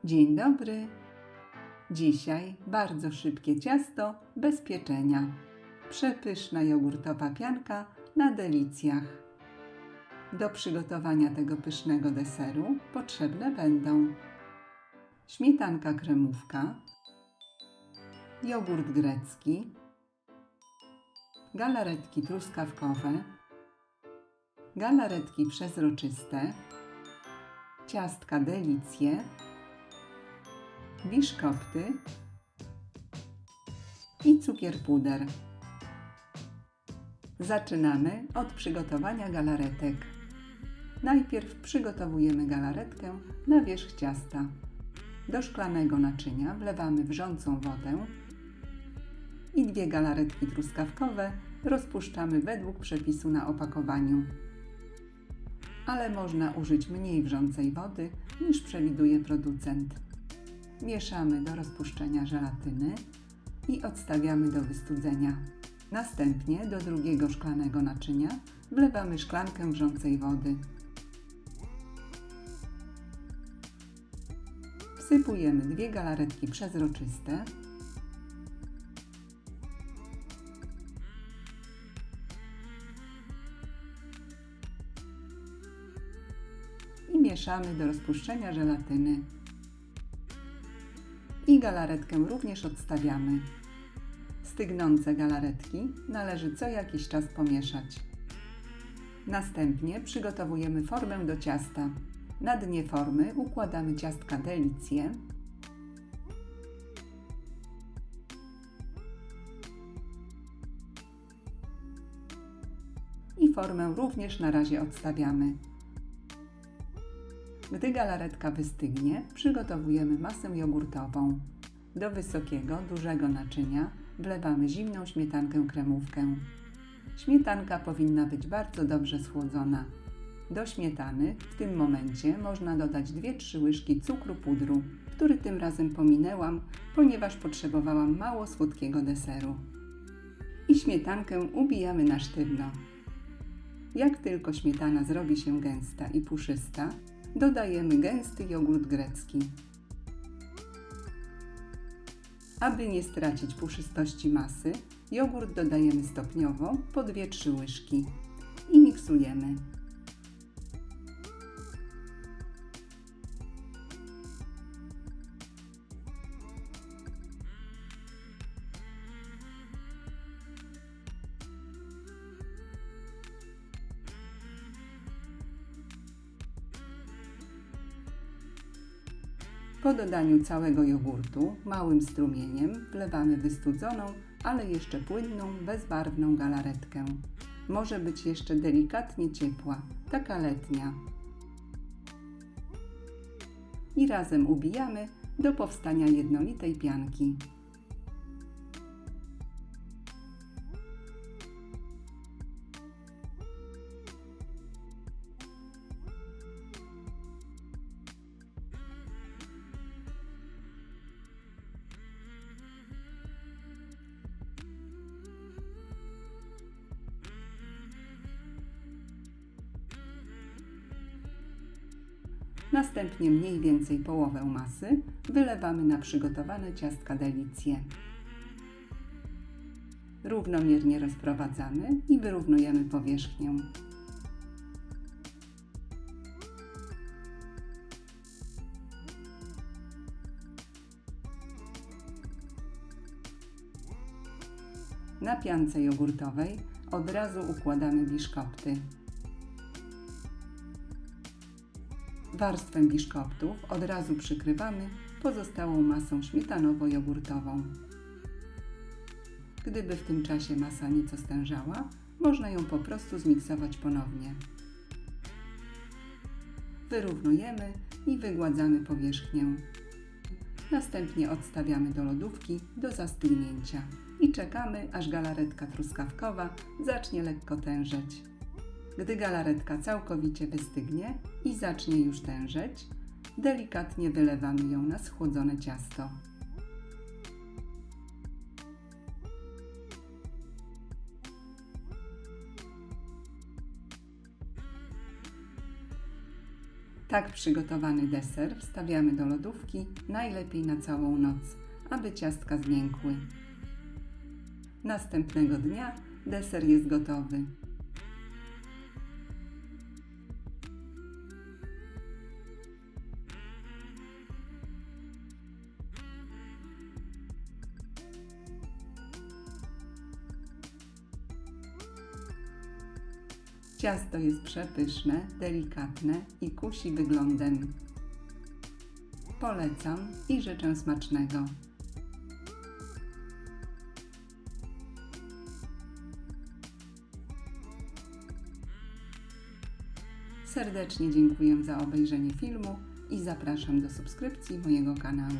Dzień dobry. Dzisiaj bardzo szybkie ciasto bez pieczenia. Przepyszna jogurtowa pianka na delicjach. Do przygotowania tego pysznego deseru potrzebne będą śmietanka kremówka, jogurt grecki, galaretki truskawkowe, galaretki przezroczyste, ciastka delicje, biszkopty i cukier puder. Zaczynamy od przygotowania galaretek. Najpierw przygotowujemy galaretkę na wierzch ciasta. Do szklanego naczynia wlewamy wrzącą wodę i 2 galaretki truskawkowe rozpuszczamy według przepisu na opakowaniu. Ale można użyć mniej wrzącej wody niż przewiduje producent. Mieszamy do rozpuszczenia żelatyny i odstawiamy do wystudzenia. Następnie do drugiego szklanego naczynia wlewamy szklankę wrzącej wody. Wsypujemy 2 galaretki przezroczyste i mieszamy do rozpuszczenia żelatyny. I galaretkę również odstawiamy. Stygnące galaretki należy co jakiś czas pomieszać. Następnie przygotowujemy formę do ciasta. Na dnie formy układamy ciastka delicje i formę również na razie odstawiamy. Gdy galaretka wystygnie, przygotowujemy masę jogurtową. Do wysokiego, dużego naczynia wlewamy zimną śmietankę kremówkę. Śmietanka powinna być bardzo dobrze schłodzona. Do śmietany w tym momencie można dodać 2-3 łyżki cukru pudru, który tym razem pominęłam, ponieważ potrzebowałam mało słodkiego deseru. I śmietankę ubijamy na sztywno. Jak tylko śmietana zrobi się gęsta i puszysta, dodajemy gęsty jogurt grecki. Aby nie stracić puszystości masy, jogurt dodajemy stopniowo po 2-3 łyżki i miksujemy. Po dodaniu całego jogurtu małym strumieniem wlewamy wystudzoną, ale jeszcze płynną, bezbarwną galaretkę. Może być jeszcze delikatnie ciepła, taka letnia. I razem ubijamy do powstania jednolitej pianki. Następnie mniej więcej połowę masy wylewamy na przygotowane ciastka delicje. Równomiernie rozprowadzamy i wyrównujemy powierzchnię. Na piance jogurtowej od razu układamy biszkopty. Warstwę biszkoptów od razu przykrywamy pozostałą masą śmietanowo-jogurtową. Gdyby w tym czasie masa nieco stężała, można ją po prostu zmiksować ponownie. Wyrównujemy i wygładzamy powierzchnię. Następnie odstawiamy do lodówki do zastygnięcia i czekamy, aż galaretka truskawkowa zacznie lekko tężeć. Gdy galaretka całkowicie wystygnie i zacznie już tężeć, delikatnie wylewamy ją na schłodzone ciasto. Tak przygotowany deser wstawiamy do lodówki najlepiej na całą noc, aby ciastka zmiękły. Następnego dnia deser jest gotowy. Ciasto jest przepyszne, delikatne i kusi wyglądem. Polecam i życzę smacznego. Serdecznie dziękuję za obejrzenie filmu i zapraszam do subskrypcji mojego kanału.